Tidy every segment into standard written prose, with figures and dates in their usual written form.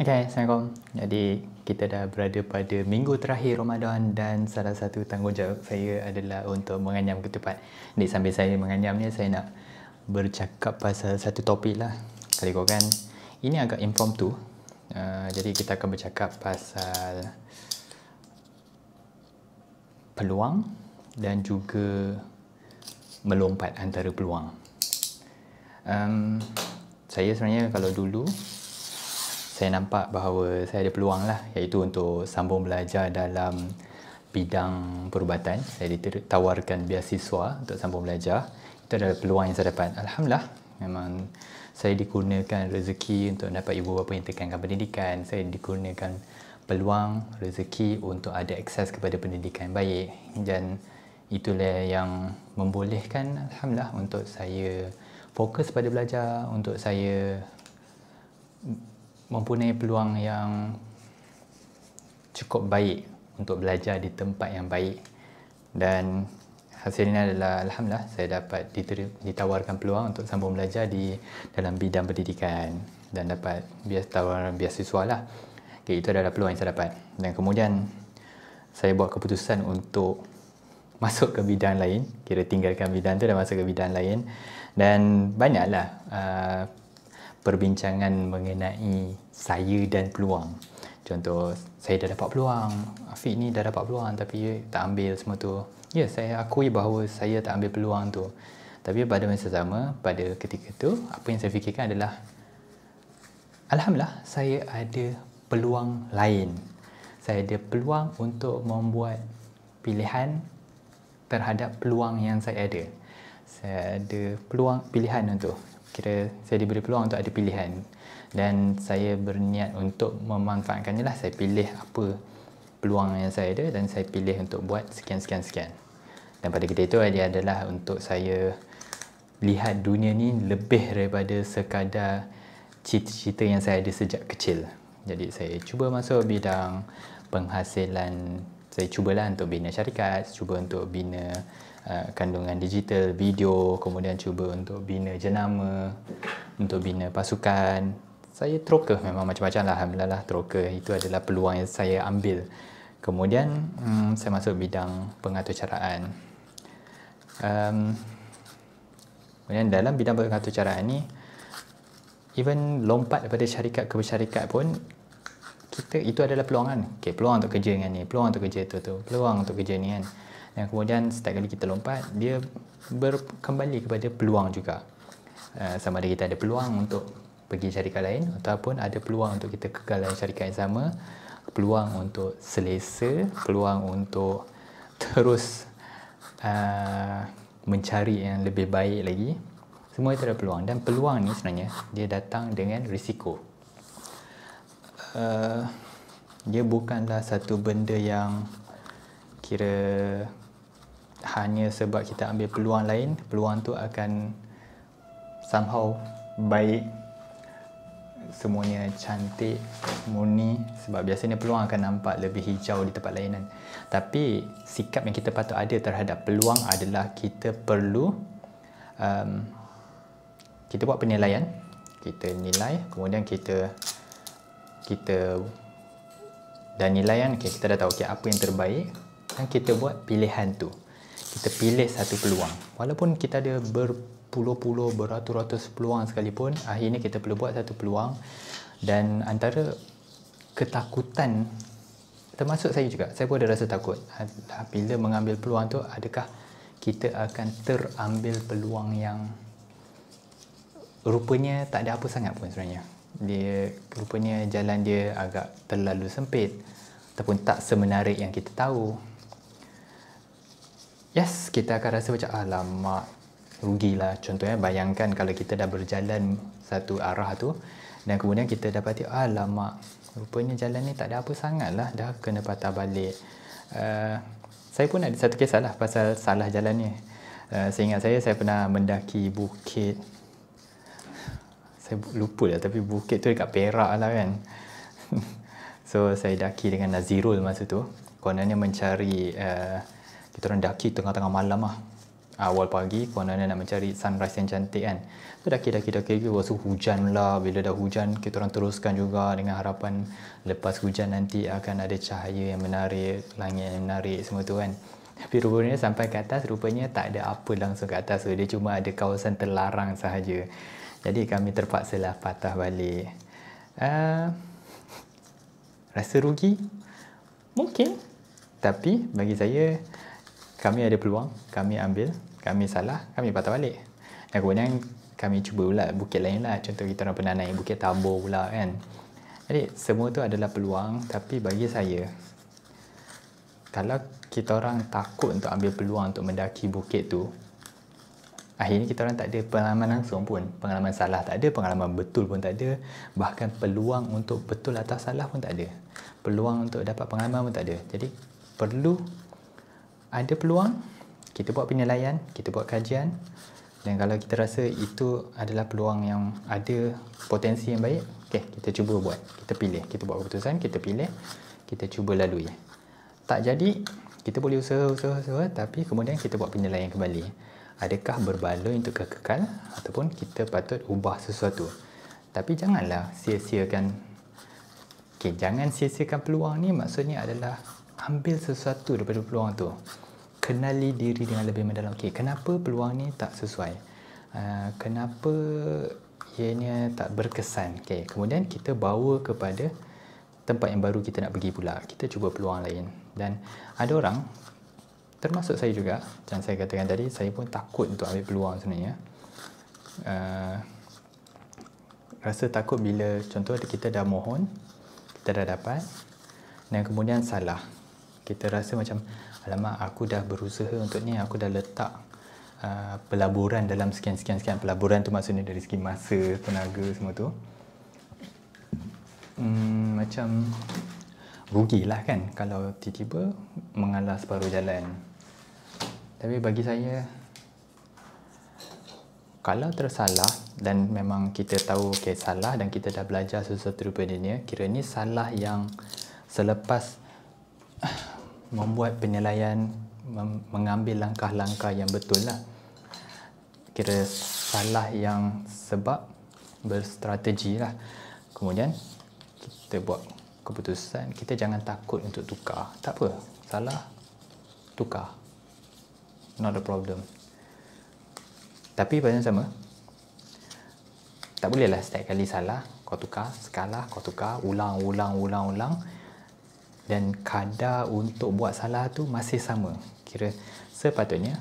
Okay, Assalamualaikum. Jadi kita dah berada pada minggu terakhir Ramadan dan salah satu tanggungjawab saya adalah untuk menganyam ketupat. Jadi sambil saya menganyam ni, saya nak bercakap pasal satu topik lah. Kali kau kan, ini agak impromptu. Jadi kita akan bercakap pasal peluang dan juga melompat antara peluang. Saya sebenarnya kalau dulu saya nampak bahawa saya ada peluang lah, iaitu untuk sambung belajar dalam bidang perubatan. Saya ditawarkan beasiswa untuk sambung belajar. Itu adalah peluang yang saya dapat. Alhamdulillah, memang saya dikurniakan rezeki untuk dapat ibu bapa yang tekankan pendidikan. Saya dikurniakan peluang, rezeki untuk ada akses kepada pendidikan yang baik. Dan itulah yang membolehkan, Alhamdulillah, untuk saya fokus pada belajar, untuk saya mempunyai peluang yang cukup baik untuk belajar di tempat yang baik. Dan hasilnya adalah Alhamdulillah saya dapat ditawarkan peluang untuk sambung belajar di dalam bidang pendidikan dan dapat tawaran beasiswa lah. Okay, itu adalah peluang yang saya dapat. Dan kemudian saya buat keputusan untuk masuk ke bidang lain, kira tinggalkan bidang tu dan masuk ke bidang lain. Dan banyaklah perbincangan mengenai saya dan peluang. Contoh, saya dah dapat peluang, Afiq ni dah dapat peluang tapi tak ambil semua tu. Ya, saya akui bahawa saya tak ambil peluang tu. Tapi pada masa sama, pada ketika tu, apa yang saya fikirkan adalah Alhamdulillah, saya ada peluang lain. Saya ada peluang untuk membuat pilihan terhadap peluang yang saya ada. Saya ada peluang pilihan untuk kira saya diberi peluang untuk ada pilihan dan saya berniat untuk memanfaatkannya lah. Saya pilih apa peluang yang saya ada dan saya pilih untuk buat sekian. Dan pada ketika itu dia adalah untuk saya lihat dunia ni lebih daripada sekadar cita-cita yang saya ada sejak kecil. Jadi saya cuba masuk bidang penghasilan. Saya cubalah untuk bina syarikat, cuba untuk bina kandungan digital, video, kemudian cuba untuk bina jenama, untuk bina pasukan. Saya teroka memang macam-macam lah. Alhamdulillah lah, teroka itu adalah peluang yang saya ambil. Kemudian saya masuk bidang pengaturcaraan. Kemudian dalam bidang pengaturcaraan ni, even lompat daripada syarikat ke syarikat pun, kita itu adalah peluang kan. Okay, peluang untuk kerja dengan ni, peluang untuk kerja tu, peluang untuk kerja ni kan. Dan kemudian setiap kali kita lompat, dia berkembali kepada peluang juga. Sama ada kita ada peluang untuk pergi syarikat lain ataupun ada peluang untuk kita kekal dalam syarikat yang sama, peluang untuk selesa, peluang untuk terus mencari yang lebih baik lagi. Semua itu adalah peluang, dan peluang ni sebenarnya dia datang dengan risiko. Dia bukanlah satu benda yang kira hanya sebab kita ambil peluang lain, peluang tu akan somehow baik, semuanya cantik, murni. Sebab biasanya peluang akan nampak lebih hijau di tempat lain kan. Tapi sikap yang kita patut ada terhadap peluang adalah kita perlu kita buat penilaian, kita nilai, kemudian kita dah nilai kan, okay, kita dah tahu okay, apa yang terbaik, dan kita buat pilihan tu. Kita pilih satu peluang. Walaupun kita ada berpuluh-puluh, beratus-ratus peluang sekalipun, akhirnya kita perlu buat satu peluang. Dan antara ketakutan, termasuk saya juga, saya pun ada rasa takut. Bila mengambil peluang tu, adakah kita akan terambil peluang yang rupanya tak ada apa sangat pun sebenarnya. Dia rupanya jalan dia agak terlalu sempit ataupun tak semenarik yang kita tahu. Yes, kita akan rasa macam alamak, rugilah. Contohnya bayangkan kalau kita dah berjalan satu arah tu dan kemudian kita dapati alamak, rupanya jalan ni tak ada apa sangat lah, dah kena patah balik. Saya pun ada satu kisah lah pasal salah jalan ni. Seingat saya pernah mendaki bukit, saya lupa lah, tapi bukit tu dekat Perak lah kan. So saya daki dengan Nazirul masa tu. Kononnya mencari kita orang daki tengah-tengah malam lah. awal pagi korang nak mencari sunrise yang cantik kan. So daki lepas tu hujan lah. Bila dah hujan kita orang teruskan juga dengan harapan lepas hujan nanti akan ada cahaya yang menarik, langit yang menarik semua tu kan. Tapi rupanya sampai ke atas rupanya tak ada apa langsung ke atas tu. Dia cuma ada kawasan terlarang sahaja. Jadi kami terpaksalah patah balik. Rasa rugi? Mungkin. Tapi bagi saya, kami ada peluang, kami ambil, kami salah, kami patah balik. Dan kemudian kami cuba pula bukit lain lah. Contoh kita orang pernah naik Bukit Tabor pula kan. Jadi semua tu adalah peluang. Tapi bagi saya, kalau kita orang takut untuk ambil peluang untuk mendaki bukit tu, akhirnya kita orang tak ada pengalaman langsung pun. Pengalaman salah tak ada, pengalaman betul pun tak ada. Bahkan peluang untuk betul atau salah pun tak ada. Peluang untuk dapat pengalaman pun tak ada. Jadi perlu ada peluang, kita buat penilaian, kita buat kajian. Dan kalau kita rasa itu adalah peluang yang ada potensi yang baik, okay, kita cuba buat, kita pilih, kita buat keputusan, kita pilih, kita cuba lalui. Tak jadi, kita boleh usaha, tapi kemudian kita buat penilaian kembali. Adakah berbaloi untuk kekal ataupun kita patut ubah sesuatu. Tapi janganlah sia-siakan. Okay, jangan sia-siakan peluang ni, maksudnya adalah ambil sesuatu daripada peluang tu. Kenali diri dengan lebih mendalam. Okay, kenapa peluang ni tak sesuai? Kenapa ianya tak berkesan? Okay, kemudian kita bawa kepada tempat yang baru kita nak pergi pula. Kita cuba peluang lain. Dan ada orang, termasuk saya juga, macam saya katakan tadi, saya pun takut untuk ambil peluang sebenarnya. Rasa takut bila contoh kita dah mohon, kita dah dapat, dan kemudian salah. Kita rasa macam, alamak, aku dah berusaha untuk ni, aku dah letak pelaburan dalam sekian. Pelaburan tu maksudnya dari segi masa, tenaga, semua tu. Macam rugilah kan kalau tiba-tiba mengalah separuh jalan. Tapi bagi saya, kalau tersalah dan memang kita tahu okay, salah dan kita dah belajar sesuatu daripadanya, kiranya salah yang selepas membuat penilaian, mengambil langkah-langkah yang betul lah. Kira salah yang sebab berstrategi lah. Kemudian kita buat keputusan, kita jangan takut untuk tukar. Tak apa, salah, tukar. Not a problem. Tapi pada yang sama, tak bolehlah setiap kali salah kau tukar, sekalah kau tukar, ulang. Dan kadar untuk buat salah tu masih sama. Kira sepatutnya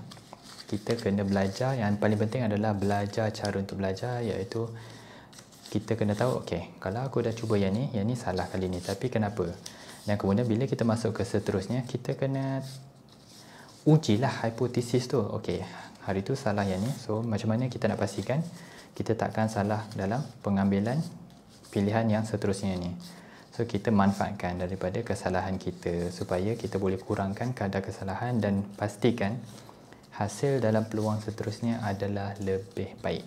kita kena belajar. Yang paling penting adalah belajar cara untuk belajar, iaitu kita kena tahu, okay, kalau aku dah cuba yang ni salah kali ni, tapi kenapa? Dan kemudian bila kita masuk ke seterusnya, kita kena ujilah hipotesis tu. Okay, hari tu salah yang ni, so macam mana kita nak pastikan kita takkan salah dalam pengambilan pilihan yang seterusnya ni. So kita manfaatkan daripada kesalahan kita supaya kita boleh kurangkan kadar kesalahan dan pastikan hasil dalam peluang seterusnya adalah lebih baik.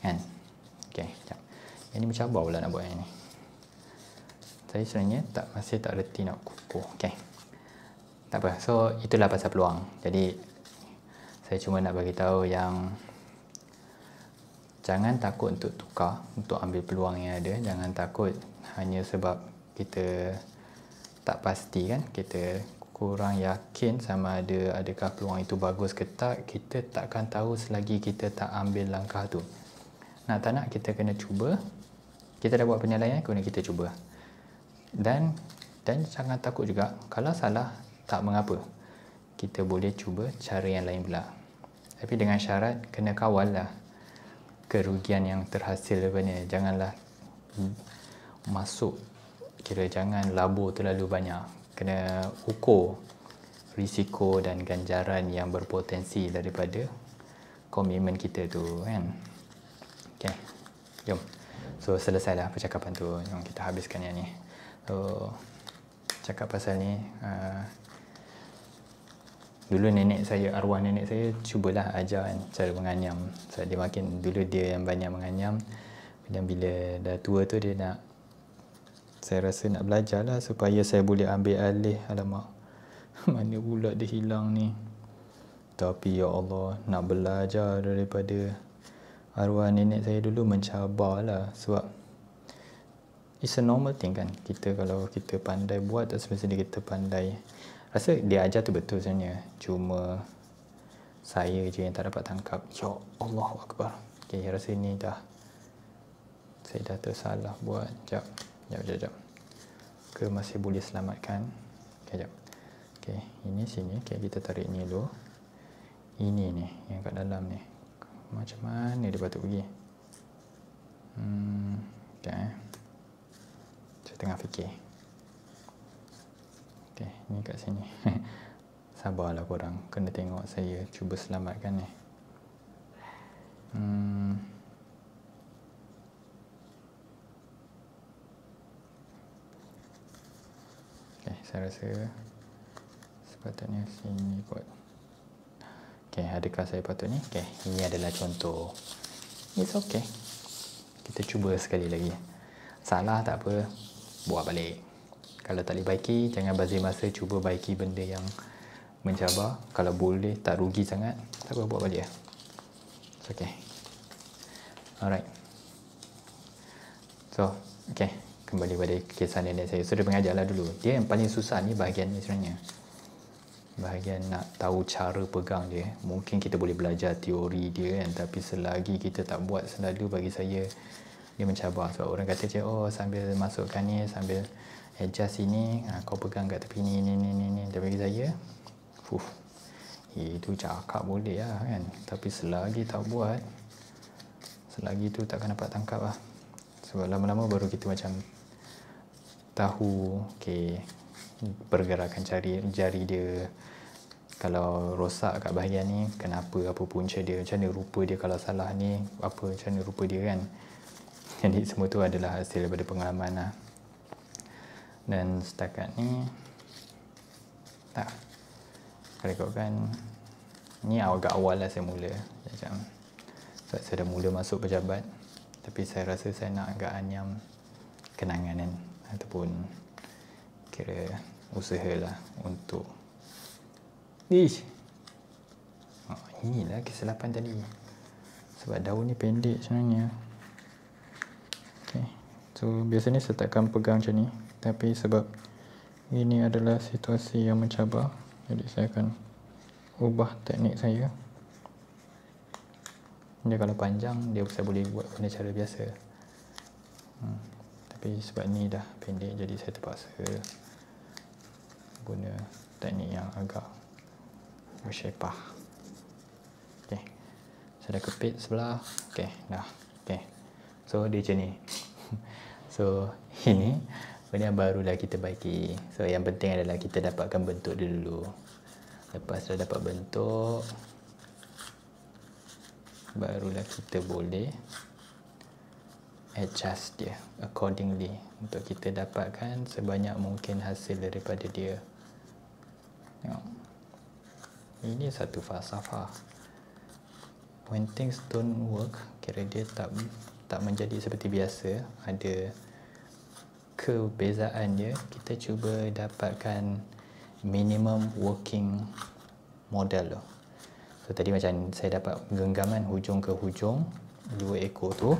Kan? Okay, sekejap. Yang ni mencabar pula nak buat yang ni. Saya sebenarnya masih tak reti nak kukuh. Okay. Tak apa. So itulah pasal peluang. Jadi saya cuma nak bagi tahu yang jangan takut untuk tukar, untuk ambil peluang yang ada. Jangan takut hanya sebab kita tak pasti kan, kita kurang yakin sama adakah peluang itu bagus ke tak. Kita takkan tahu selagi kita tak ambil langkah tu. Nak tak nak kita kena cuba. Kita dah buat penilaian, kemudian kita cuba. Dan jangan takut juga kalau salah, tak mengapa. Kita boleh cuba cara yang lain pula. Tapi dengan syarat kena kawal lah kerugian yang terhasil daripadanya. Janganlah masuk, kira jangan labur terlalu banyak. Kena ukur risiko dan ganjaran yang berpotensi daripada komitmen kita tu kan. Okay, jom. So selesailah percakapan tu. Jom kita habiskan yang ni. So cakap pasal ni, dulu arwah nenek saya cubalah ajar kan, cara menganyam. So dia dulu dia yang banyak menganyam. Dan bila dah tua tu dia nak, saya rasa nak belajar lah supaya saya boleh ambil alih. Alamak, mana pula dia hilang ni. Tapi ya Allah, nak belajar daripada arwah nenek saya dulu mencabar lah. Sebab it's a normal thing kan. Kita kalau kita pandai buat, tak semestinya kita pandai. Rasa dia ajar tu betul sebenarnya. Cuma saya je yang tak dapat tangkap. Ya Allah Akbar. Okay, rasa ni dah, saya dah tersalah buat. Sekejap. Ke masih boleh selamatkan? Okay, sekejap. Okay, ini sini. Okay, kita tarik ni dulu. Ini ni, yang kat dalam ni. Macam mana dia patut pergi? Okay. Saya tengah fikir. Okay, ni kat sini. Sabarlah korang. Kena tengok saya cuba selamatkan ni. Okay, saya rasa sepatutnya sini kot. Okay, adakah saya patut ni? Okay, ini adalah contoh. It's okay. Kita cuba sekali lagi. Salah tak apa, buat balik. Kalau tak boleh baiki, jangan bazir masa cuba baiki benda yang mencabar. Kalau boleh, tak rugi sangat, tak apa, buat balik lah. It's okay. Alright. So, okay. Kembali pada kisah nenek saya. So, dia mengajar lah dulu. Dia yang paling susah ni bahagian ni sebenarnya. Bahagian nak tahu cara pegang dia. Mungkin kita boleh belajar teori dia kan, tapi selagi kita tak buat, selalu bagi saya dia mencabar. Sebab orang kata je, oh sambil masukkan ni, sambil adjust sini, kau pegang kat tepi ni. Tapi bagi saya, itu cakap boleh lah kan, tapi selagi tak buat, selagi tu takkan dapat tangkap lah. Sebab lama-lama baru kita macam tahu, okay, pergerakan jari dia. Kalau rosak kat bahagian ni, kenapa, apa punca dia, macam mana rupa dia, kalau salah ni, apa, macam mana rupa dia kan. Jadi semua tu adalah hasil daripada pengalaman lah. Dan setakat ni, tak, kalau ikutkan, ni agak awal lah saya mula. Macam, sebab saya dah mula masuk pejabat, tapi saya rasa saya nak agak anyam kenangan kan, ataupun kira usahalah untuk inilah kesilapan tadi. Sebab daun ni pendek sebenarnya. Okay. So biasanya saya takkan pegang macam ni, tapi sebab ini adalah situasi yang mencabar, jadi saya akan ubah teknik saya. Dia kalau panjang, saya boleh buat guna cara biasa. Tapi sebab ni dah pendek, jadi saya terpaksa guna teknik yang agak bersyepah. Okay, saya dah kepit sebelah. Okay, dah. Okay, so dia macam ni. So ini benda yang barulah kita baiki. So yang penting adalah kita dapatkan bentuk dia dulu. Lepas dah dapat bentuk, barulah kita boleh adjust dia accordingly untuk kita dapatkan sebanyak mungkin hasil daripada dia. Tengok. Ini satu falsafah. When things don't work, kira dia tak menjadi seperti biasa, ada kebezaan dia, kita cuba dapatkan minimum working model tu. So tadi macam saya dapat genggaman hujung ke hujung 2 ekor tu.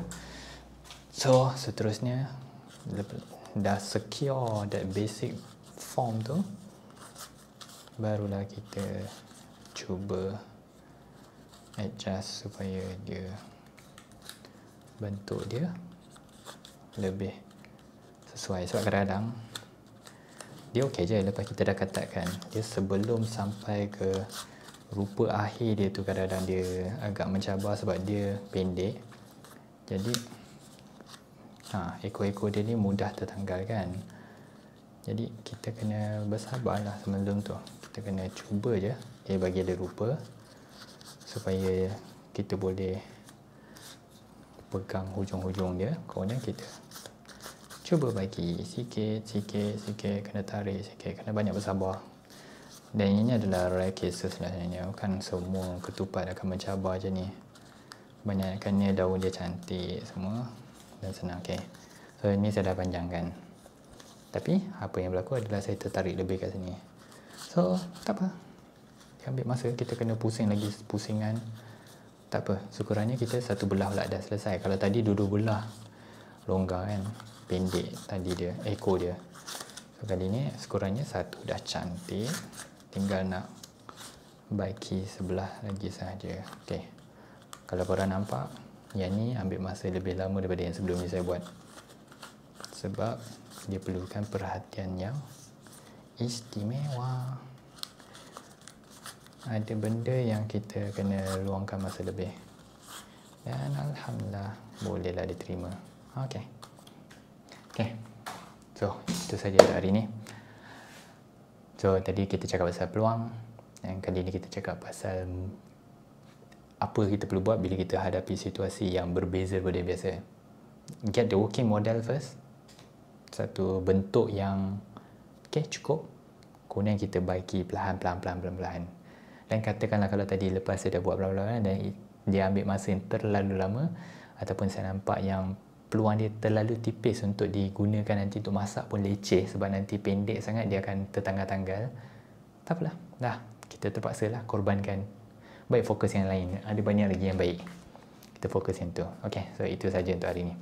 So seterusnya dah secure that basic form tu, barulah kita cuba adjust supaya dia bentuk dia lebih sesuai. Sebab kadang-kadang dia okey je lepas kita dah ketatkan, dia sebelum sampai ke rupa akhir dia tu kadang-kadang dia agak mencabar sebab dia pendek. Jadi ekor-ekor dia ni mudah tertanggalkan. Jadi kita kena bersabarlah sebelum tu. Kita kena cuba je bagi dia rupa supaya kita boleh pegang hujung-hujung dia. Korangnya kita cuba bagi sikit, kena tarik sikit, kena banyak bersabar. Dan ini adalah rare cases sebenarnya. Bukan semua ketupat akan mencabar je ni. Banyakkannya daun dia cantik semua dan senang. Okay, so ini saya dah panjangkan, tapi apa yang berlaku adalah saya tertarik lebih kat sini. So tak apa, Dia ambil masa, kita kena pusing lagi pusingan. Tak apa, syukurannya kita satu belah pula dah selesai. Kalau tadi dua-dua belah longgar kan, pendek tadi dia, ekor dia. So kali ni syukurannya satu dah cantik, tinggal nak baiki sebelah lagi sahaja. Okey, kalau korang nampak, yang ni ambil masa lebih lama daripada yang sebelum ni saya buat, sebab dia perlukan perhatian yang istimewa. Ada benda yang kita kena luangkan masa lebih, dan alhamdulillah bolehlah diterima. Okey, so itu saja untuk hari ni. So tadi kita cakap pasal peluang, dan kali ni kita cakap pasal apa kita perlu buat bila kita hadapi situasi yang berbeza daripada biasa. Get the working model first, satu bentuk yang cukup, kemudian kita baiki perlahan-lahan. Dan katakanlah kalau tadi lepas saya dah buat perlahan-lahan dan dia ambil masa yang terlalu lama, ataupun saya nampak yang peluang dia terlalu tipis untuk digunakan nanti untuk masak pun leceh, sebab nanti pendek sangat dia akan tertanggal-tanggal, tak apalah, dah kita terpaksalah korbankan. Baik fokus yang lain, ada banyak lagi yang baik, kita fokus yang tu. Okay, so itu saja untuk hari ni.